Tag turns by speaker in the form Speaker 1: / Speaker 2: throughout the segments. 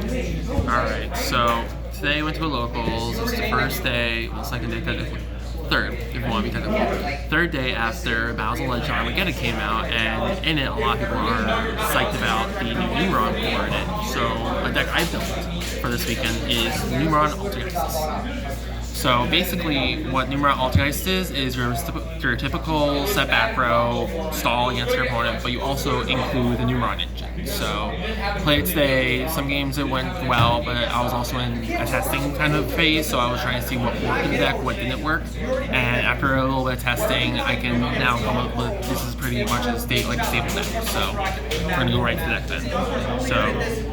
Speaker 1: Alright, so today I went to a locals. It's the first day, well, second day technically. Third, if you want to be technical. Third day after Battles of Legend Armageddon came out, and in it, a lot of people are psyched about the new Numeron core in it. So, a deck I built for this weekend is Numeron Altergeist. So basically, what Numeron Altergeist is your typical set back row, stall against your opponent, but you also include the Numeron engine. So played today, some games it went well, but I was also in a testing kind of phase, so I was trying to see what worked in the deck, what didn't work. And after a little bit of testing, I can now come up with this is pretty much a stable deck. So we're gonna go right to the deck then. So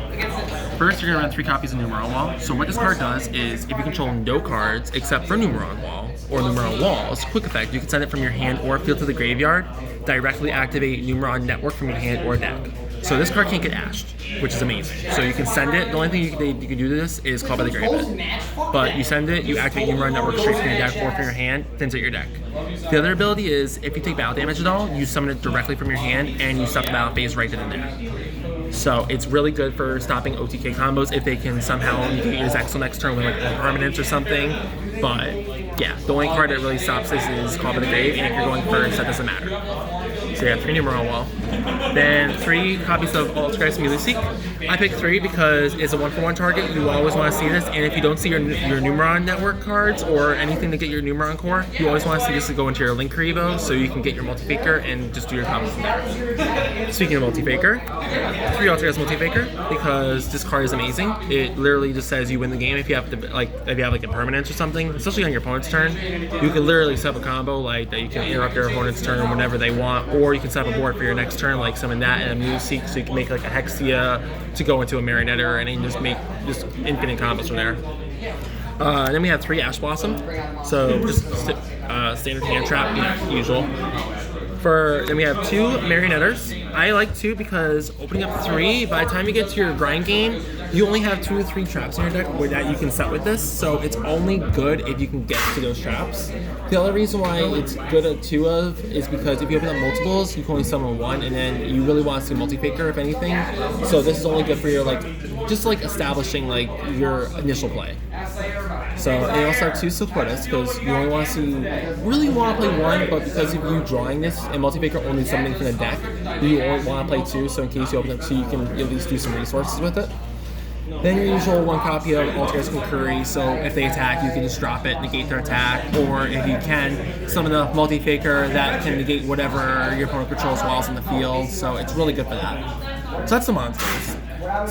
Speaker 1: first, you're going to run 3 copies of Numeron Wall. So what this card does is, if you control no cards except for Numeron Wall, or Numeron Walls, quick effect, you can send it from your hand or field to the graveyard, directly activate Numeron Network from your hand or deck. So this card can't get ashed, which is amazing. So you can send it, the only thing you can do to this is Call by the Grave. But you send it, you activate Numeron Network straight from your deck or from your hand, then to your deck. The other ability is, if you take battle damage at all, you summon it directly from your hand, and you stop the battle phase right then and there. So it's really good for stopping OTK combos if they can somehow negate your Zexal next turn with like permanence or something. But yeah, the only card that really stops this is Call by the Grave, and if you're going first, that doesn't matter. So yeah, 3 Numeron Wall. Then 3 copies of Altergeist Melee Seek. I picked 3 because it's a 1-for-1 target. You always want to see this, and if you don't see your Numeron Network cards or anything to get your Numeron core, you always want to see this to go into your Link Evo, so you can get your Multi-Faker and just do your combos from there. Speaking of Multi-Faker, 3 Altergeist Multi-Faker, because this card is amazing. It literally just says you win the game if you have a permanence or something, especially on your opponent's turn. You can literally set up a combo like that. You can interrupt your opponent's turn whenever they want, or you can set up a board for your next turn, like summon that and a Melee Seek, so you can make like a Hexia to go into a Marionetter, and then just make just infinite combos from there. And then we have 3 Ash Blossom, so just standard hand trap, usual. Then we have 2 Marionetters. I like 2 because opening up 3, by the time you get to your grind game, you only have 2 to 3 traps in your deck that you can set with this, so it's only good if you can get to those traps. The other reason why it's good at 2 of is because if you open up multiples, you can only summon 1, and then you really want to see Multi-Faker if anything. So this is only good for your just establishing your initial play. So they also have 2 Silquitous because you only want to really want to play 1, but because of you drawing this and Multi-Faker only summoning from the deck, you only want to play 2. So in case you open up 2, you can at least do some resources with it. Then your usual 1 copy of Altergeist Concurry, so if they attack, you can just drop it, negate their attack, or if you can, summon a Multi-Faker that can negate whatever your opponent controls while it's in the field, so it's really good for that. So that's the monsters.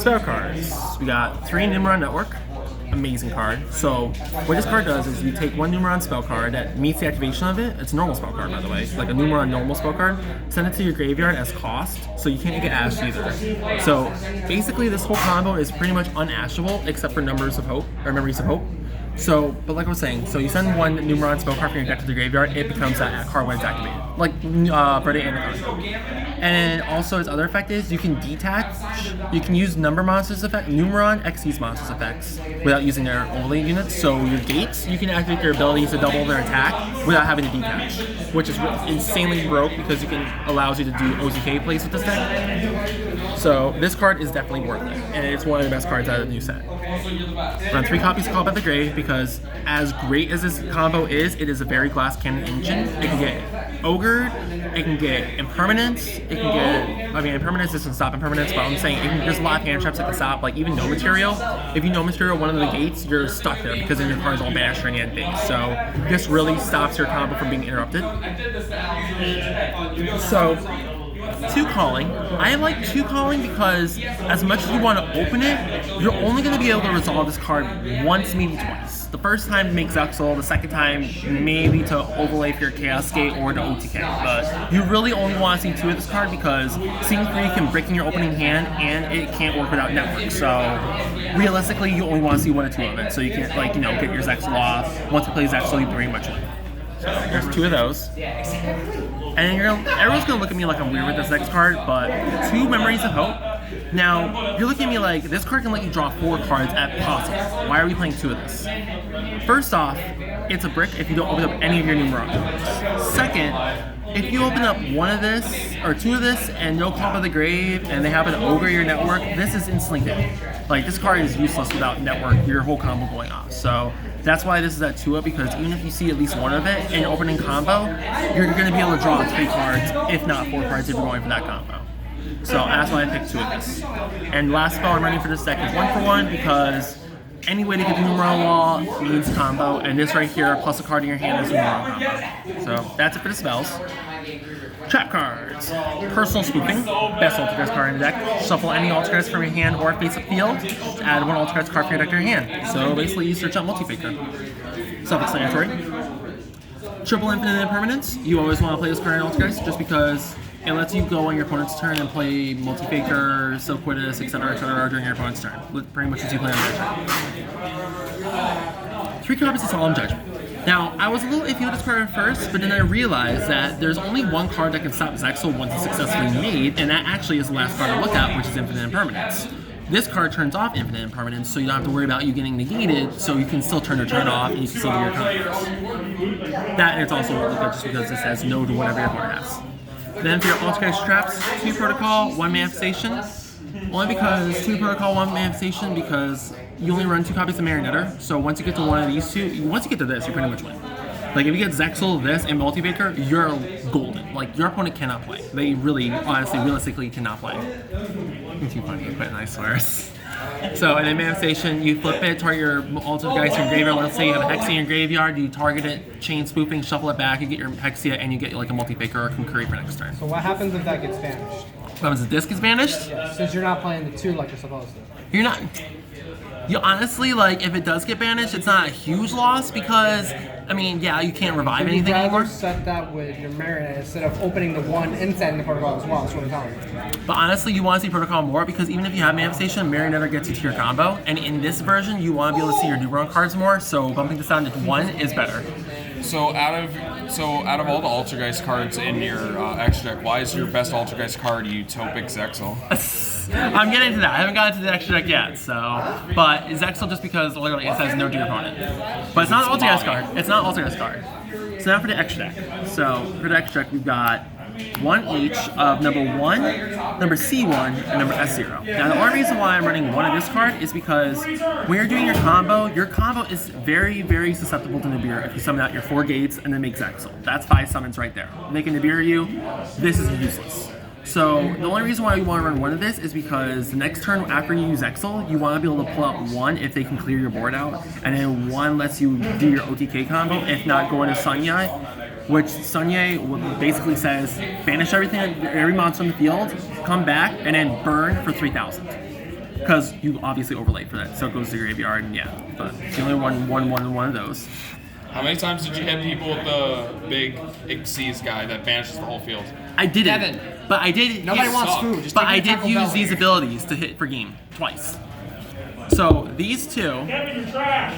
Speaker 1: Spell cards. We got 3 Numeron Network. Amazing card. So what this card does is you take 1 Numeron spell card that meets the activation of it. It's a normal spell card, by the way, like a Numeron normal spell card. Send it to your graveyard as cost, so you can't get ashed either. So basically, this whole combo is pretty much unashable except for Memories of Hope. So, but like I was saying, so you send 1 Numeron spell card from your deck to the graveyard, it becomes that card when it's activated, like Birthday Anaconda. And also its other effect is you can detach, you can use number monsters effect, Numeron exceeds monsters effects without using their overlay units. So your gates, you can activate their abilities to double their attack without having to detach, which is insanely broke because allows you to do OTK plays with this deck. So this card is definitely worth it, and it's one of the best cards out of the new set. Run 3 copies of Call by the Grave because as great as this combo is, it is a very glass cannon engine. It can get ogred, it can get impermanence, it can get, impermanence doesn't stop impermanence, but I'm saying there's a lot of hand traps that can stop, like even no material. If you no material one of the gates, you're stuck there because then your card is all banished or any end things. So this really stops your combo from being interrupted. So 2 calling. I like 2 calling because as much as you want to open it, you're only going to be able to resolve this card once, maybe twice. The first time to make Zexal, the second time maybe to overlay for your Chaos Gate or to OTK. But you really only want to see 2 of this card because seeing 3 can break in your opening hand and it can't work without Network. So realistically, you only want to see 1 or 2 of it. So you can get your Zexal off. Once you play Zexal, you pretty much win. So there's 2 of those. And everyone's gonna look at me like I'm weird with this next card, but 2 Memories of Hope. Now, you're looking at me like, this card can let you draw 4 cards at possible. Why are we playing 2 of this? First off, it's a brick if you don't open up any of your Numeron cards. Second, if you open up 1 of this, or 2 of this, and no Call by the Grave, and they happen to ogre your network, this is instantly dead. Like, this card is useless without network, your whole combo going off. So that's why this is at 2-up, because even if you see at least one of it in opening combo, you're going to be able to draw 3 cards, if not 4 cards, if you're going for that combo. So that's why I picked 2 of this. And last spell I'm running for this deck is 1-for-1, because any way to get the Numeron wall means combo, and this right here, plus a card in your hand, is Numeron combo. So that's it for the spells. Trap cards. Personal Spoofing. Best Altergeist card in the deck. Shuffle any Altergeist from your hand or face up field. Add 1 Altergeist card from your deck to your hand. So basically, you search out Multi-Faker. Self-explanatory. Triple Infinite Impermanence. You always want to play this card in Altergeist just because it lets you go on your opponent's turn and play Multi-Faker, Silquitus, etc., during your opponent's turn. Pretty much as you play on their turn. 3 copies of Solemn Judgment. Now, I was a little iffy with this card at first, but then I realized that there's only one card that can stop Zexal once it's successfully made, and that actually is the last card to look at, which is Infinite Impermanence. This card turns off Infinite Impermanence, so you don't have to worry about you getting negated, so you can still turn your turn off and you can still do your combos. That, and it's also really good just because this says no to whatever your opponent has. Then for your Altergeist traps, 2 Protocol, 1 Manifestation. Only because 2 Protocol, 1 Manifestation, because you only run 2 copies of Marionetter, so once you get to one of these 2, once you get to this, you pretty much win. Like, if you get Zexal, this, and Multi-Faker, you're golden. Like, your opponent cannot play. They really, honestly, realistically cannot play. It's too funny, but nice swears. So, and then Manifestation, you flip it, target your Altergeist in your graveyard. Let's say you have a Hexia in your graveyard, you target it, chain spoofing, shuffle it back, you get your Hexia, and you get like a Multi-Faker or a Concurry for next turn.
Speaker 2: So what happens if that gets banished?
Speaker 1: What happens if this gets banished?
Speaker 2: Yeah, since you're not playing the 2 like you're supposed to.
Speaker 1: You're not... You honestly, like, if it does get banished, it's not a huge loss because, I mean, yeah, you can't revive anything anymore.
Speaker 2: You'd rather set that with your Marionette instead of opening the 1 and setting the Protocol as well. That's what I'm telling you.
Speaker 1: But honestly, you want to see Protocol more because even if you have Manifestation, Marionette gets you to your combo. And in this version, you want to be able to see your Numeron cards more, so bumping this down to 1 is better.
Speaker 3: So out of all the Altergeist cards in your extra deck, why is your best Altergeist card Utopic Zexal?
Speaker 1: I'm getting to that. I haven't gotten to the extra deck yet, so. But Zexal just because literally it says no to your opponent. But it's not an Altergeist card. It's not an Altergeist card. So now for the extra deck. So for the extra deck, we've got 1 each of number 1, number C1, and number S0. Now the only reason why I'm running 1 of this card is because when you're doing your combo is very, very susceptible to Nibiru if you summon out your 4 gates and then make Zexal. That's 5 summons right there. Making Nibiru you, this is useless. So the only reason why you want to run 1 of this is because the next turn after you use Zexal, you want to be able to pull out 1 if they can clear your board out, and then 1 lets you do your OTK combo, if not go into Sunyai, which Sunyai basically says banish every monster on the field, come back, and then burn for 3,000. Because you obviously overlaid for that, so it goes to the graveyard, and yeah. But you only run one of those.
Speaker 3: How many times did you hit people with the big Xyz guy that banishes the whole field?
Speaker 1: I didn't.
Speaker 2: Kevin.
Speaker 1: But I did.
Speaker 2: Nobody wants food. Just
Speaker 1: but
Speaker 2: take
Speaker 1: I
Speaker 2: the
Speaker 1: did
Speaker 2: Taco
Speaker 1: use
Speaker 2: Bell
Speaker 1: these
Speaker 2: here.
Speaker 1: abilities to hit for game twice. So these 2,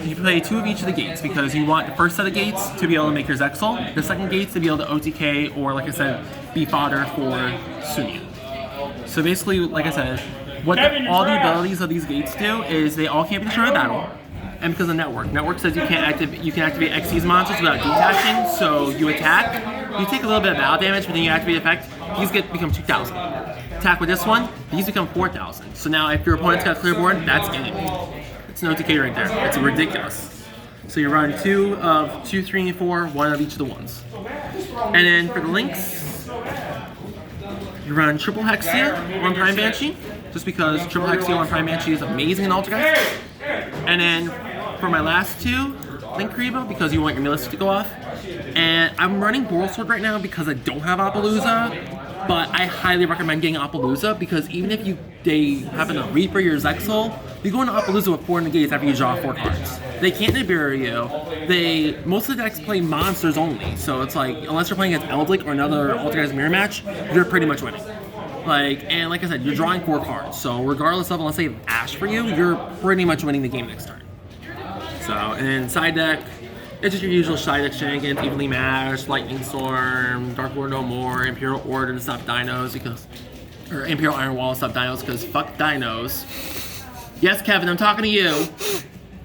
Speaker 1: you play 2 of each of the gates because you want the first set of gates to be able to make your Zexal, the second gates to be able to OTK or, like I said, be fodder for Sunya. So basically, like I said, all the abilities of these gates do is they all can't be destroyed in battle. And because of network says you can activate Xyz monsters without detaching, so you attack, you take a little bit of battle damage, but then you activate the effect, these become 2,000. Attack with this one, these become 4,000. So now if your opponent's got a clear board, that's game. It's an OTK right there. It's ridiculous. So you run 2 of 2, 3, and 4, 1 of each of the ones. And then for the links, you run triple Hexia, 1 Prime Banshee, just because triple Hexia, 1 Prime Banshee is amazing in Altergeist. And then for my last 2, Link Karibo, because you want your Millicent to go off. And I'm running Boral Sword right now because I don't have Appaloosa, but I highly recommend getting Appaloosa because even if they happen to Reaper your Zexal, you go into Appaloosa with 4 negates after you draw 4 cards. They can't Nibiru you. Most of the decks play monsters only, so it's like, unless you're playing against Eldlik or another Altergeist mirror match, you're pretty much winning. And like I said, you're drawing 4 cards, so regardless of, unless they have Ash for you, you're pretty much winning the game next turn. So, and then side deck, it's just your usual side deck shenanigans, Evenly Matched, Lightning Storm, Dark Lord No More, Imperial Order to stop dinos or Imperial Iron Wall to stop dinos because fuck dinos. Yes, Kevin, I'm talking to you.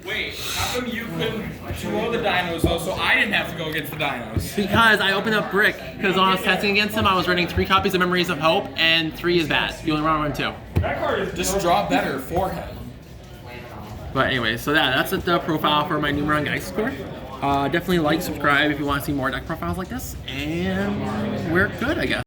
Speaker 4: Wait, how come you couldn't throw the dinos though, so I didn't have to go against the dinos?
Speaker 1: Because I opened up Brick, because when I was testing against him, I was running 3 copies of Memories of Hope, and 3 is bad. You only run 2.
Speaker 4: Just draw better for him.
Speaker 1: But anyway, so that's the profile for my Numeron Geist score. Definitely like, subscribe if you want to see more deck profiles like this, and we're good, I guess.